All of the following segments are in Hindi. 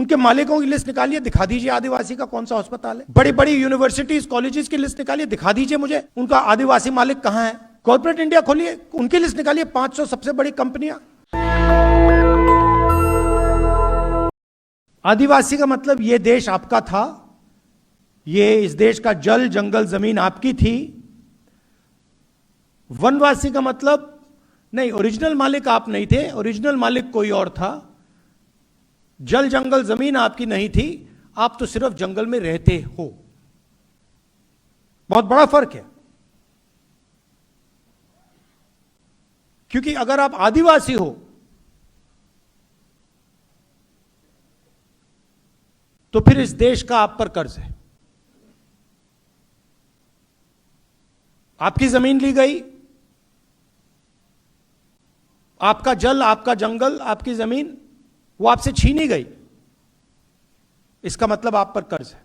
उनके मालिकों की लिस्ट निकालिए, दिखा दीजिए आदिवासी का कौन सा अस्पताल है। बड़ी बड़ी यूनिवर्सिटीज कॉलेजेस की लिस्ट निकालिए, दिखा दीजिए मुझे उनका आदिवासी मालिक कहां है। कॉर्पोरेट इंडिया खोलिए, उनकी लिस्ट निकालिए, 500 सबसे बड़ी कंपनियां। आदिवासी का मतलब ये देश आपका था, ये इस देश का जल जंगल जमीन आपकी थी। वनवासी का मतलब नहीं, ओरिजिनल मालिक आप नहीं थे, ओरिजिनल मालिक कोई और था। जल जंगल जमीन आपकी नहीं थी, आप तो सिर्फ जंगल में रहते हो। बहुत बड़ा फर्क है। क्योंकि अगर आप आदिवासी हो तो फिर इस देश का आप पर कर्ज है। आपकी जमीन ली गई, आपका जल, आपका जंगल, आपकी जमीन वो आपसे छीनी गई, इसका मतलब आप पर कर्ज है।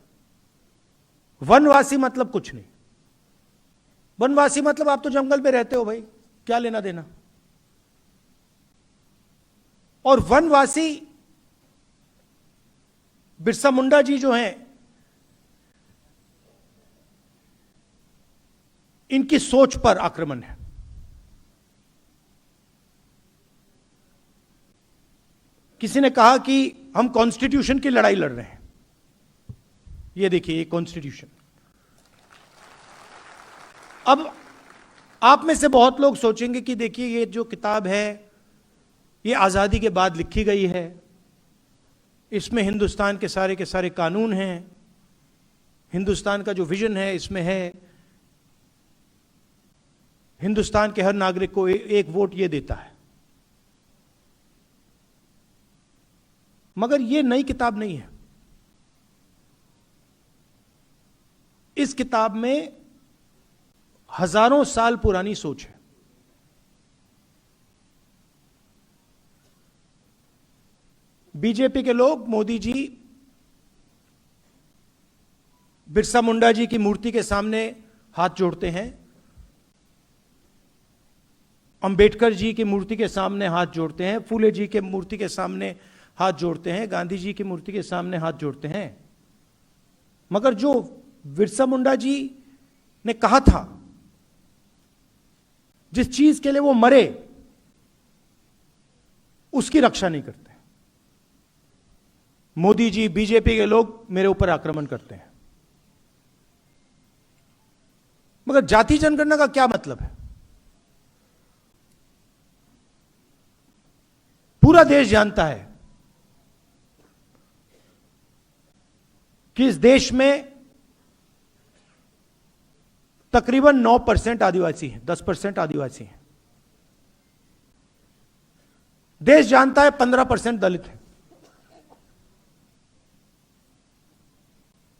वनवासी मतलब कुछ नहीं। वनवासी मतलब आप तो जंगल में रहते हो भाई, क्या लेना देना। और वनवासी बिरसा मुंडा जी जो हैं, इनकी सोच पर आक्रमण है। किसी ने कहा कि हम कॉन्स्टिट्यूशन की लड़ाई लड़ रहे हैं। ये देखिए, ये कॉन्स्टिट्यूशन। अब आप में से बहुत लोग सोचेंगे कि देखिए, ये जो किताब है ये आजादी के बाद लिखी गई है, इसमें हिंदुस्तान के सारे कानून हैं, हिंदुस्तान का जो विजन है इसमें है, हिंदुस्तान के हर नागरिक को एक वोट ये देता है। मगर ये नई किताब नहीं है। इस किताब में हजारों साल पुरानी सोच है। बीजेपी के लोग मोदी जी बिरसा मुंडा जी की मूर्ति के सामने हाथ जोड़ते हैं, अंबेडकर जी की मूर्ति के सामने हाथ जोड़ते हैं, फूले जी के मूर्ति के सामने हाथ जोड़ते हैं, गांधी जी की मूर्ति के सामने हाथ जोड़ते हैं। मगर जो बिरसा मुंडा जी ने कहा था, जिस चीज के लिए वो मरे, उसकी रक्षा नहीं करते। मोदी जी, बीजेपी के लोग मेरे ऊपर आक्रमण करते हैं। मगर जाति जनगणना का क्या मतलब है? पूरा देश जानता है कि इस देश में तकरीबन 9% आदिवासी हैं, 10% आदिवासी हैं। देश जानता है 15% दलित हैं,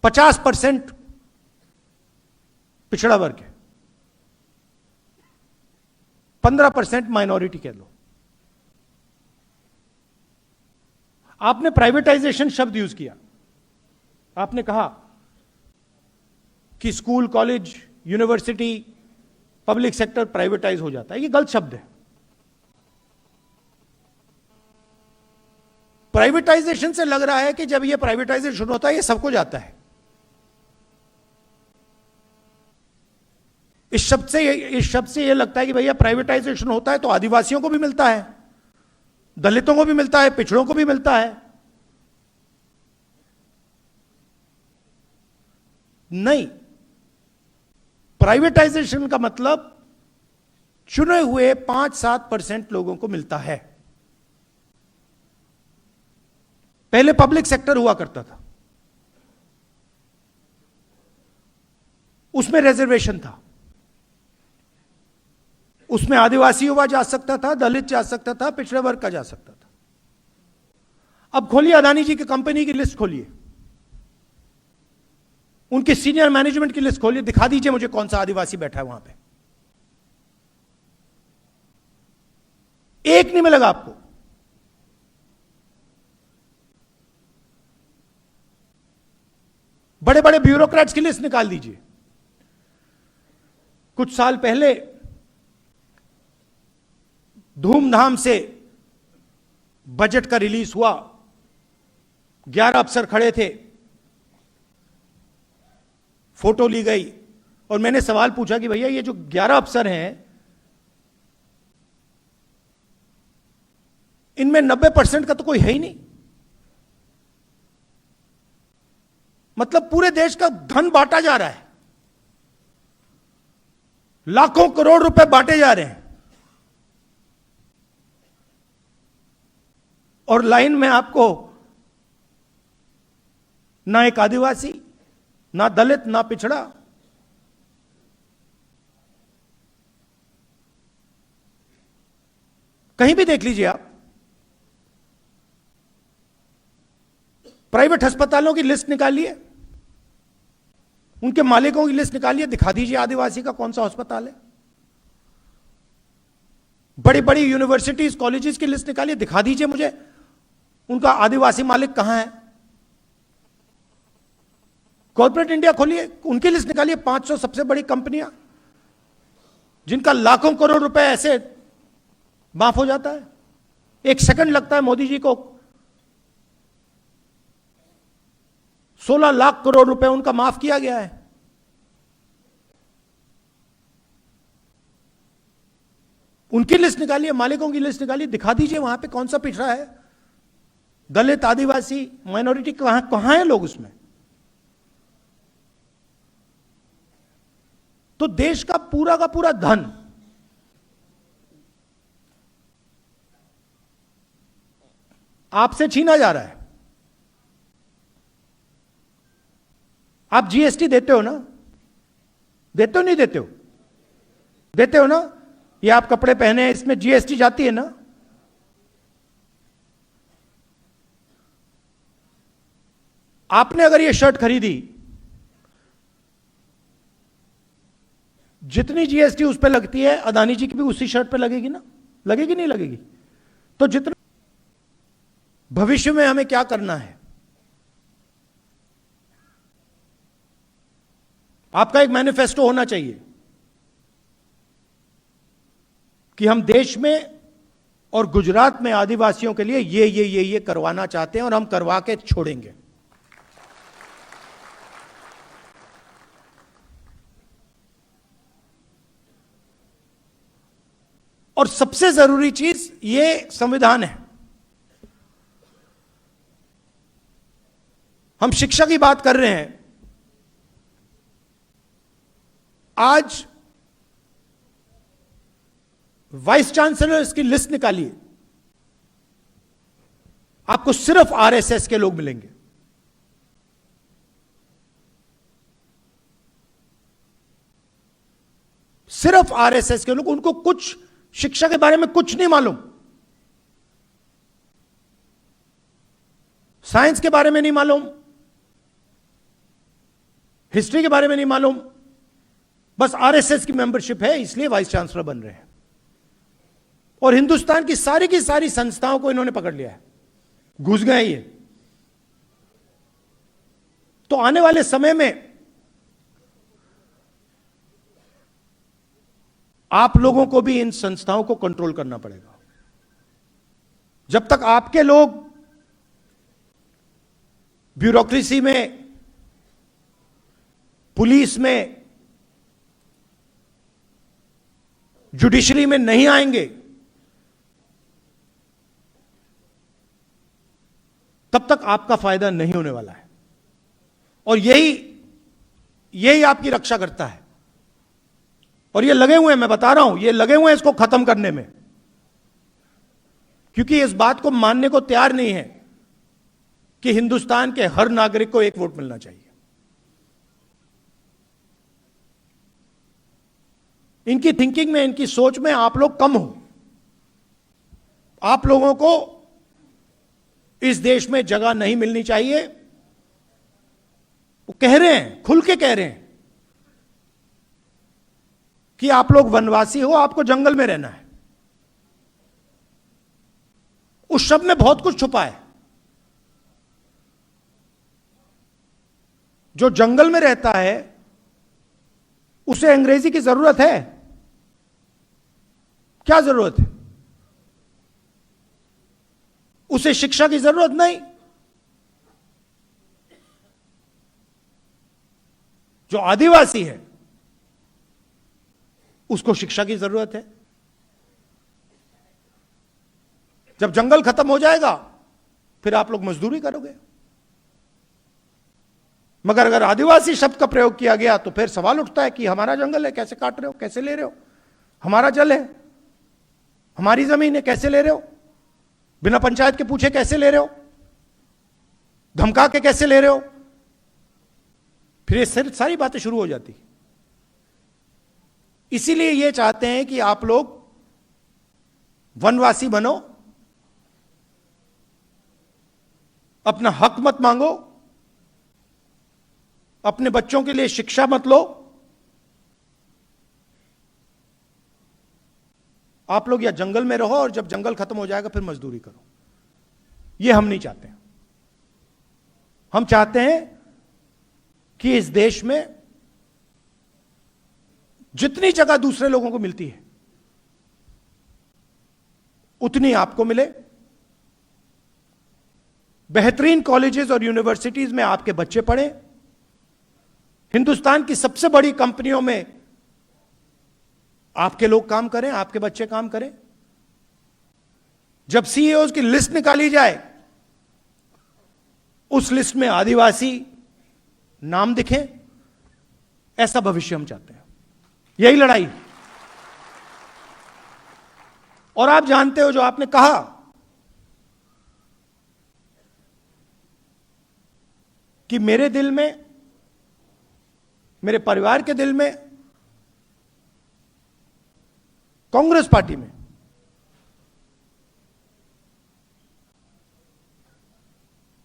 50% पिछड़ा वर्ग है, 15% माइनॉरिटी कह लो। आपने प्राइवेटाइजेशन शब्द यूज किया। आपने कहा कि school, college, university, public sector privatise हो जाता है। यह गलत शब्द है। प्राइवेटाइजेशन से लग रहा है कि जब यह प्राइवेटाइजेशन होता है, यह सबको जाता है। इस शब्द से यह लगता है कि भैया प्राइवेटाइजेशन होता है तो आदिवासियों को भी मिलता है, दलितों को भी मिलता है, पिछड़ों को भी मिलता है। नहीं, प्राइवेटाइजेशन का मतलब चुने हुए 5-7% लोगों को मिलता है। पहले पब्लिक सेक्टर हुआ करता था, उसमें रिजर्वेशन था, उसमें आदिवासी युवा जा सकता था, दलित जा सकता था, पिछड़े वर्ग का जा सकता था। अब खोलिए अदानी जी की कंपनी की लिस्ट खोलिए, उनके सीनियर मैनेजमेंट की लिस्ट खोलिए, दिखा दीजिए मुझे कौन सा आदिवासी बैठा है वहां पे। एक नहीं मिलेगा आपको। बड़े बड़े ब्यूरोक्रेट्स की लिस्ट निकाल दीजिए। कुछ साल पहले धूमधाम से बजट का रिलीज हुआ, 11 अफसर खड़े थे, फोटो ली गई और मैंने सवाल पूछा कि भैया ये जो 11 अफसर हैं, इनमें 90% का तो कोई है ही नहीं। मतलब पूरे देश का धन बांटा जा रहा है, लाखों करोड़ रुपए बांटे जा रहे हैं, और लाइन में आपको ना एक आदिवासी, ना दलित, ना पिछड़ा, कहीं भी देख लीजिए आप। प्राइवेट अस्पतालों की लिस्ट निकालिए, उनके मालिकों की लिस्ट निकालिए, दिखा दीजिए आदिवासी का कौन सा अस्पताल है। बड़ी बड़ी यूनिवर्सिटीज, कॉलेजेस की लिस्ट निकालिए, दिखा दीजिए मुझे उनका आदिवासी मालिक कहां है। कॉर्पोरेट इंडिया खोलिए, उनकी लिस्ट निकालिए, 500 सबसे बड़ी कंपनियां जिनका लाखों करोड़ रुपए ऐसे माफ हो जाता है। 1 सेकंड लगता है मोदी जी को 16 लाख करोड़ रुपए उनका माफ किया गया है। उनकी लिस्ट निकालिए, मालिकों की लिस्ट निकालिए, दिखा दीजिए वहां पे कौन सा पिछड़ा है, दलित, आदिवासी, माइनॉरिटी, कहां है लोग उसमें। तो देश का पूरा धन आपसे छीना जा रहा है। आप जीएसटी देते हो ना? देते हो नहीं देते हो? देते हो ना? ये आप कपड़े पहने हैं, इसमें जीएसटी जाती है ना? आपने अगर ये शर्ट खरीदी, जितनी जीएसटी उस पर लगती है, अदानी जी की भी उसी शर्ट पे लगेगी ना? लगेगी नहीं लगेगी? तो जितना भविष्य में हमें क्या करना है, आपका एक मैनिफेस्टो होना चाहिए कि हम देश में और गुजरात में आदिवासियों के लिए ये करवाना चाहते हैं और हम करवा के छोड़ेंगे। और सबसे जरूरी चीज ये संविधान है। हम शिक्षा की बात कर रहे हैं, आज वाइस चांसलर्स की लिस्ट निकालिए, आपको सिर्फ आरएसएस के लोग मिलेंगे। सिर्फ आरएसएस के लोग, उनको कुछ शिक्षा के बारे में कुछ नहीं मालूम, साइंस के बारे में नहीं मालूम, हिस्ट्री के बारे में नहीं मालूम, बस आरएसएस की मेंबरशिप है इसलिए वाइस चांसलर बन रहे हैं। और हिंदुस्तान की सारी संस्थाओं को इन्होंने पकड़ लिया है, घुस गए ये। तो आने वाले समय में आप लोगों को भी इन संस्थाओं को कंट्रोल करना पड़ेगा। जब तक आपके लोग ब्यूरोक्रेसी में, पुलिस में, जुडिशरी में नहीं आएंगे, तब तक आपका फायदा नहीं होने वाला है। और यही आपकी रक्षा करता है। और ये लगे हुए हैं, मैं बता रहा हूं, ये लगे हुए हैं इसको खत्म करने में, क्योंकि इस बात को मानने को तैयार नहीं है कि हिंदुस्तान के हर नागरिक को 1 वोट मिलना चाहिए। इनकी थिंकिंग में, इनकी सोच में आप लोग कम हो। आप लोगों को इस देश में जगह नहीं मिलनी चाहिए। वो कह रहे हैं, खुल के कह रहे हैं कि आप लोग वनवासी हो, आपको जंगल में रहना है। उस शब्द में बहुत कुछ छुपा है। जो जंगल में रहता है उसे अंग्रेजी की जरूरत है? क्या जरूरत है? उसे शिक्षा की जरूरत नहीं। जो आदिवासी है उसको शिक्षा की जरूरत है। जब जंगल खत्म हो जाएगा फिर आप लोग मजदूरी करोगे। मगर अगर आदिवासी शब्द का प्रयोग किया गया तो फिर सवाल उठता है कि हमारा जंगल है, कैसे काट रहे हो, कैसे ले रहे हो, हमारा जल है, हमारी जमीन है, कैसे ले रहे हो, बिना पंचायत के पूछे कैसे ले रहे हो, धमका के कैसे ले रहे हो। फिर ये सारी बातें शुरू हो जाती। इसीलिए ये चाहते हैं कि आप लोग वनवासी बनो, अपना हक मत मांगो, अपने बच्चों के लिए शिक्षा मत लो। आप लोग या जंगल में रहो और जब जंगल खत्म हो जाएगा फिर मजदूरी करो। यह हम नहीं चाहते। हम चाहते हैं कि इस देश में जितनी जगह दूसरे लोगों को मिलती है उतनी आपको मिले। बेहतरीन कॉलेजेस और यूनिवर्सिटीज में आपके बच्चे पढ़ें। हिंदुस्तान की सबसे बड़ी कंपनियों में आपके लोग काम करें, आपके बच्चे काम करें। जब सीईओ की लिस्ट निकाली जाए उस लिस्ट में आदिवासी नाम दिखें। ऐसा भविष्य हम चाहते हैं। यही लड़ाई। और आप जानते हो जो आपने कहा कि मेरे दिल में, मेरे परिवार के दिल में, कांग्रेस पार्टी में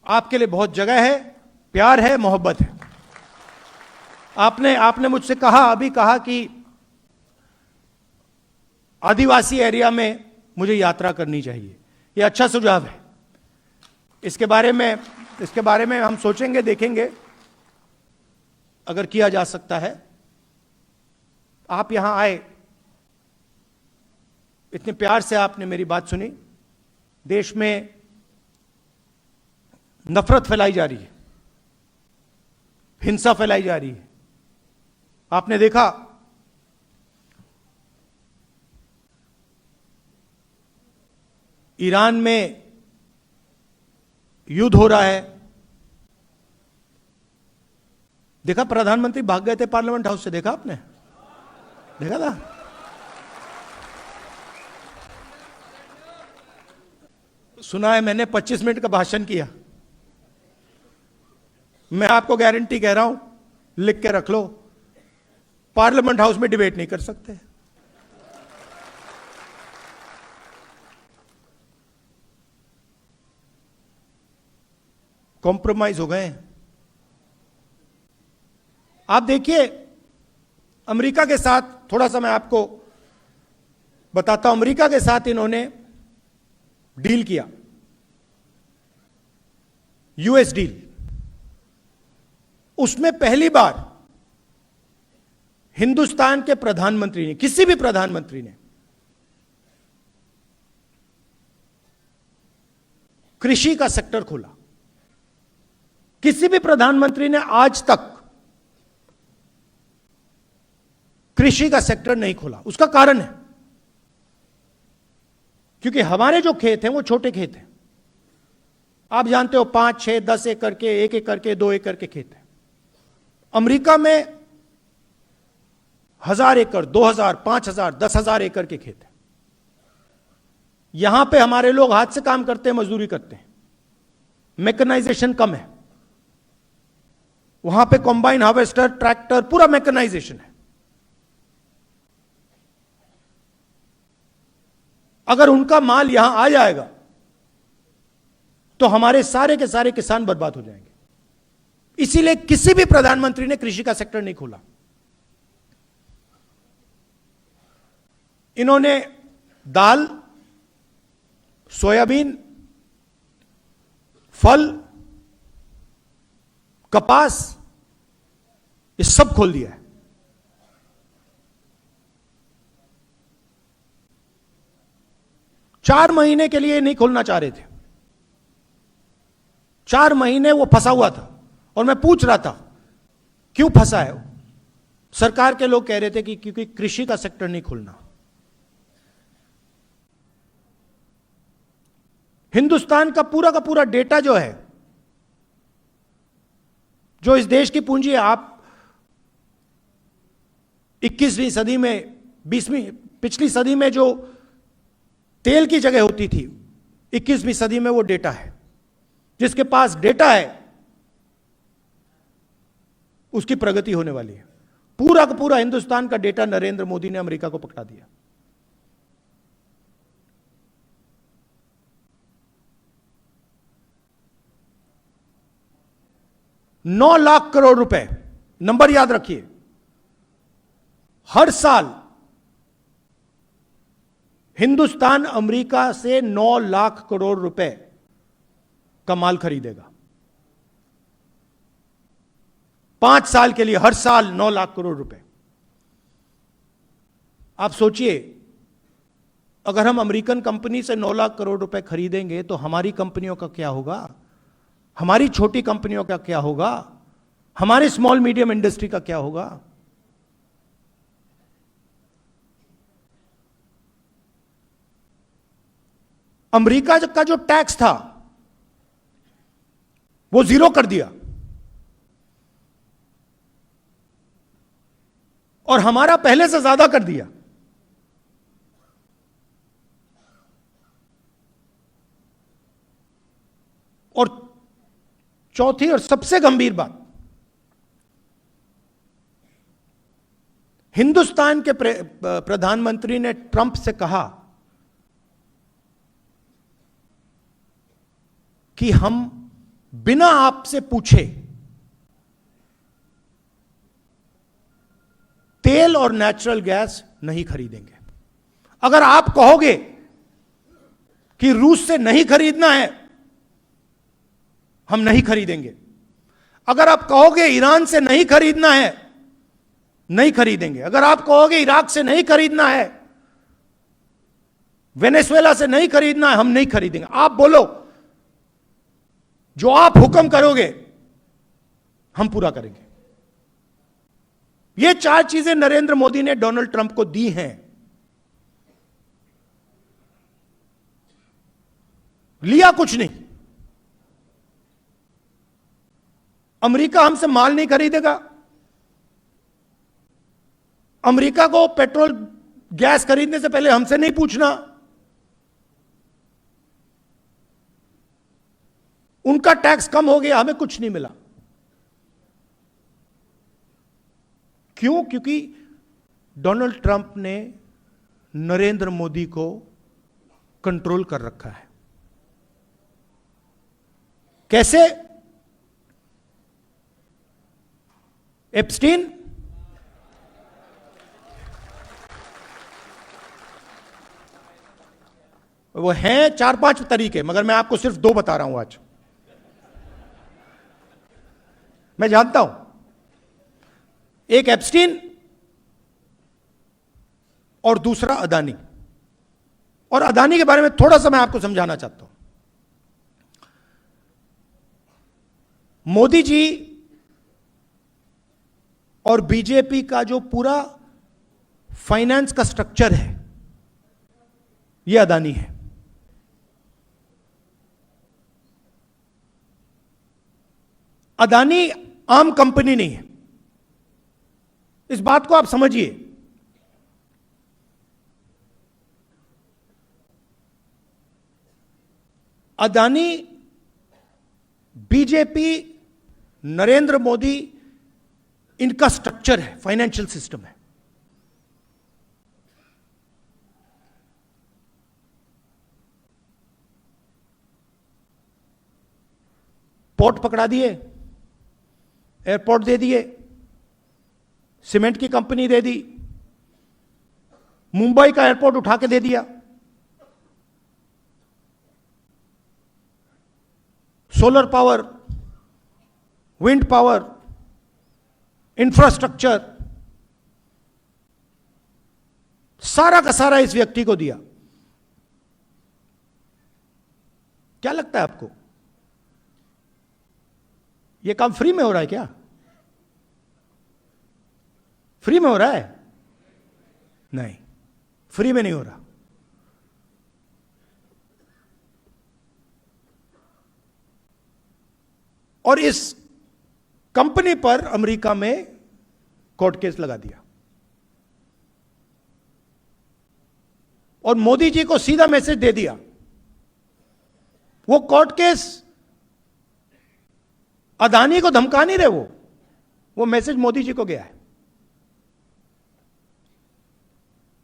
आपके लिए बहुत जगह है, प्यार है, मोहब्बत है। आपने मुझसे अभी कहा कि आदिवासी एरिया में मुझे यात्रा करनी चाहिए। यह अच्छा सुझाव है। इसके बारे में हम सोचेंगे, देखेंगे अगर किया जा सकता है। आप यहां आए, इतने प्यार से आपने मेरी बात सुनी। देश में नफरत फैलाई जा रही है, हिंसा फैलाई जा रही है। आपने देखा ईरान में युद्ध हो रहा है। देखा, प्रधानमंत्री भाग गए थे पार्लियामेंट हाउस से। देखा आपने? देखा था? सुना है मैंने 25 मिनट का भाषण किया। मैं आपको गारंटी कह रहा हूं, लिख के रख लो, पार्लियामेंट हाउस में डिबेट नहीं कर सकते। कॉम्प्रोमाइज हो गए। आप देखिए अमेरिका के साथ, थोड़ा सा मैं आपको बताता हूं। अमेरिका के साथ इन्होंने डील किया, यूएस डील। उसमें पहली बार हिंदुस्तान के प्रधानमंत्री ने, किसी भी प्रधानमंत्री ने, कृषि का सेक्टर खोला। किसी भी प्रधानमंत्री ने आज तक कृषि का सेक्टर नहीं खोला। उसका कारण है क्योंकि हमारे जो खेत हैं वो छोटे खेत हैं। आप जानते हो 5, 6, 10 एकड़ के, 1 एकड़ के, 2 एकड़ के खेत हैं। अमेरिका में 1000 एकड़, 2000, 5000, 10,000 एकड़ के खेत हैं। यहां पे हमारे लोग हाथ से काम करते हैं, मजदूरी करते हैं, मैकेनाइजेशन कम है। वहां पे कॉम्बाइन हार्वेस्टर, ट्रैक्टर, पूरा मैकेनाइजेशन है। अगर उनका माल यहां आ जाएगा तो हमारे सारे के सारे किसान बर्बाद हो जाएंगे। इसीलिए किसी भी प्रधानमंत्री ने कृषि का सेक्टर नहीं खोला। इन्होंने दाल, सोयाबीन, फल, कपास, ये सब खोल दिया है। चार महीने के लिए नहीं खोलना चाह रहे थे। 4 महीने वो फंसा हुआ था और मैं पूछ रहा था क्यों फंसा है वो। सरकार के लोग कह रहे थे कि क्योंकि कृषि का सेक्टर नहीं खुलना। हिंदुस्तान का पूरा डेटा जो है, जो इस देश की पूंजी है, आप 21वीं सदी में, 20वीं, पिछली सदी में जो तेल की जगह होती थी, 21वीं सदी में वो डेटा है। जिसके पास डेटा है उसकी प्रगति होने वाली है। पूरा का पूरा हिंदुस्तान का डेटा नरेंद्र मोदी ने अमेरिका को पकड़ा दिया। $9 लाख करोड़, नंबर याद रखिए। हर साल हिंदुस्तान अमेरिका से 9 लाख करोड़ रुपए का माल खरीदेगा। 5 साल के लिए हर साल 9 लाख करोड़ रुपए। आप सोचिए, अगर हम अमेरिकन कंपनी से 9 लाख करोड़ रुपए खरीदेंगे तो हमारी कंपनियों का क्या होगा, हमारी छोटी कंपनियों का क्या होगा, हमारे स्मॉल मीडियम इंडस्ट्री का क्या होगा। अमेरिका का जो टैक्स था वो 0 कर दिया और हमारा पहले से ज्यादा कर दिया। और चौथी और सबसे गंभीर बात, हिंदुस्तान के प्रधानमंत्री ने ट्रंप से कहा कि हम बिना आपसे पूछे तेल और नेचुरल गैस नहीं खरीदेंगे। अगर आप कहोगे कि रूस से नहीं खरीदना है, हम नहीं खरीदेंगे। अगर आप कहोगे ईरान से नहीं खरीदना है, नहीं खरीदेंगे। अगर आप कहोगे इराक से नहीं खरीदना है, वेनेजुएला से नहीं खरीदना है, हम नहीं खरीदेंगे। आप बोलो, जो आप हुक्म करोगे हम पूरा करेंगे। ये 4 चीजें नरेंद्र मोदी ने डोनाल्ड ट्रंप को दी हैं। लिया कुछ नहीं। अमेरिका हमसे माल नहीं खरीदेगा। अमेरिका को पेट्रोल गैस खरीदने से पहले हमसे नहीं पूछना। उनका टैक्स कम हो गया, हमें कुछ नहीं मिला। क्यों? क्योंकि डोनाल्ड ट्रंप ने नरेंद्र मोदी को कंट्रोल कर रखा है। कैसे? एप्स्टीन, वो हैं 4-5 तरीके, मगर मैं आपको सिर्फ 2 बता रहा हूं आज। मैं जानता हूं, एक एप्स्टीन और दूसरा अदानी। और अदानी के बारे में थोड़ा सा मैं आपको समझाना चाहता हूं। मोदी जी और बीजेपी का जो पूरा फाइनेंस का स्ट्रक्चर है, यह अदानी है। अदानी आम कंपनी नहीं है, इस बात को आप समझिए। अदानी बीजेपी, नरेंद्र मोदी, इनका स्ट्रक्चर है, फाइनेंशियल सिस्टम है। पोर्ट पकड़ा दिए, एयरपोर्ट दे दिए, सीमेंट की कंपनी दे दी, मुंबई का एयरपोर्ट उठा के दे दिया, solar power, wind power, infrastructure, सारा का सारा इस व्यक्ति को दिया। क्या लगता है आपको, यह काम फ्री में हो रहा है क्या? फ्री में हो रहा है? नहीं, फ्री में नहीं हो रहा। और इस कंपनी पर अमेरिका में कोर्ट केस लगा दिया और मोदी जी को सीधा मैसेज दे दिया। वो कोर्ट केस अदानी को धमका नहीं रहे, वो मैसेज मोदी जी को गया है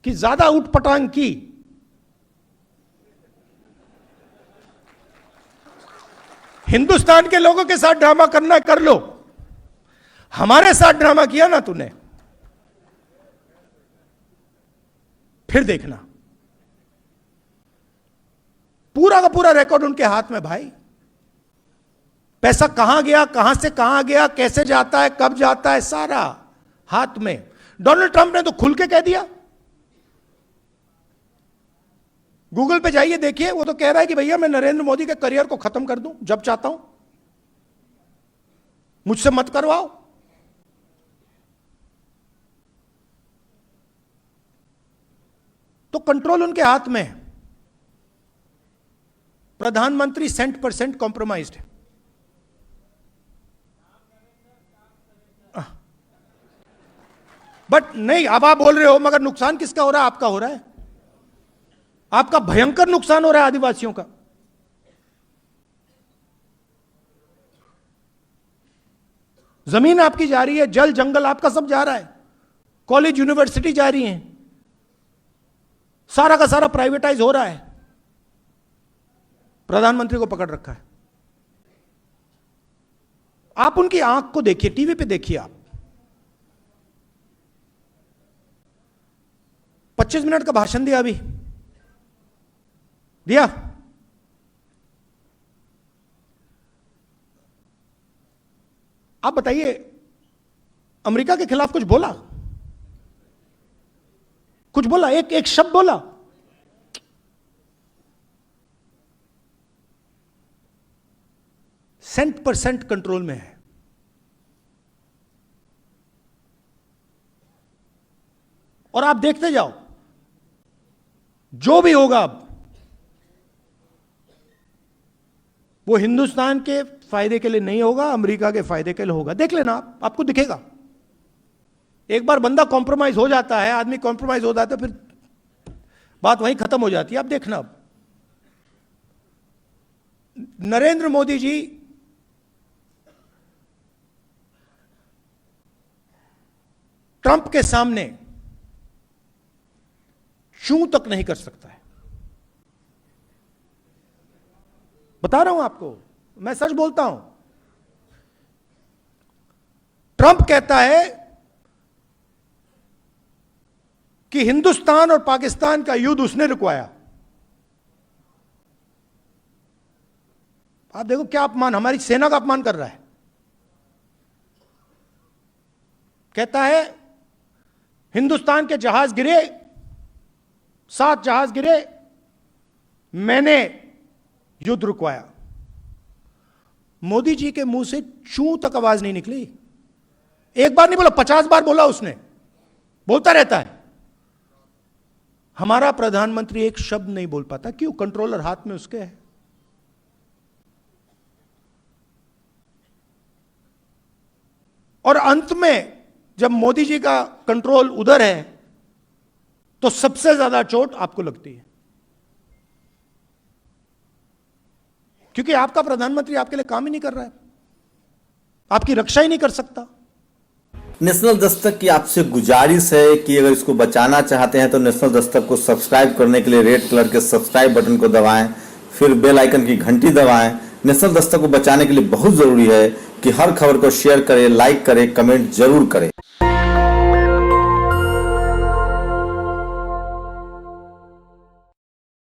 कि ज्यादा उठपटांग की हिंदुस्तान के लोगों के साथ ड्रामा करना कर लो, हमारे साथ ड्रामा किया ना तूने, फिर देखना। पूरा का पूरा रिकॉर्ड उनके हाथ में भाई। पैसा कहां गया, कहां से कहां गया, कैसे जाता है, कब जाता है, सारा हाथ में। डोनाल्ड ट्रंप ने तो खुल के कह दिया, गूगल पे जाइए देखिए, वो तो कह रहा है कि भैया मैं नरेंद्र मोदी के करियर को खत्म कर दूं जब चाहता हूं, मुझसे मत करवाओ। तो कंट्रोल उनके हाथ में है। प्रधानमंत्री 100% कॉम्प्रोमाइज्ड है। बट नहीं, अब आप बोल रहे हो मगर नुकसान किसका हो रहा है? आपका हो रहा है। आपका भयंकर नुकसान हो रहा है आदिवासियों का। जमीन आपकी जा रही है, जल जंगल आपका सब जा रहा है, कॉलेज यूनिवर्सिटी जा रही हैं, सारा का सारा प्राइवेटाइज हो रहा है। प्रधानमंत्री को पकड़ रखा है। आप उनकी आंख को देखिए, टीवी पे देखिए आप। 25 मिनट का भाषण दिया, अभी दिया। आप बताइए, अमेरिका के खिलाफ कुछ बोला? कुछ बोला? एक शब्द बोला? %% कंट्रोल में है। और आप देखते जाओ, जो भी होगा अब वो हिंदुस्तान के फायदे के लिए नहीं होगा, अमेरिका के फायदे के लिए होगा। देख लेना आप, आपको दिखेगा। एक बार बंदा कॉम्प्रोमाइज हो जाता है, आदमी कॉम्प्रोमाइज हो जाता है, फिर बात वहीं खत्म हो जाती है। आप देखना, अब नरेंद्र मोदी जी ट्रंप के सामने चूं तक नहीं कर सकता है। बता रहा हूं आपको, मैं सच बोलता हूं। ट्रंप कहता है कि हिंदुस्तान और पाकिस्तान का युद्ध उसने रुकवाया। आप देखो क्या अपमान, हमारी सेना का अपमान कर रहा है। कहता है हिंदुस्तान के जहाज गिरे, 7 जहाज गिरे, मैंने युद्ध रुकवाया। मोदी जी के मुंह से चूं तक आवाज नहीं निकली। एक बार नहीं बोला, 50 बार बोला उसने, बोलता रहता है। हमारा प्रधानमंत्री एक शब्द नहीं बोल पाता। क्यों? कंट्रोलर हाथ में उसके है। और अंत में जब मोदी जी का कंट्रोल उधर है तो सबसे ज्यादा चोट आपको लगती है, क्योंकि आपका प्रधानमंत्री आपके लिए काम ही नहीं कर रहा है, आपकी रक्षा ही नहीं कर सकता। नेशनल दस्तक की आपसे गुजारिश है कि अगर इसको बचाना चाहते हैं तो नेशनल दस्तक को सब्सक्राइब करने के लिए रेड कलर के सब्सक्राइब बटन को दबाएं, फिर बेल आइकन की घंटी दबाएं। नेशनल दस्तक को बचाने के लिए बहुत जरूरी है कि हर खबर को शेयर करें, लाइक करें, कमेंट जरूर करें।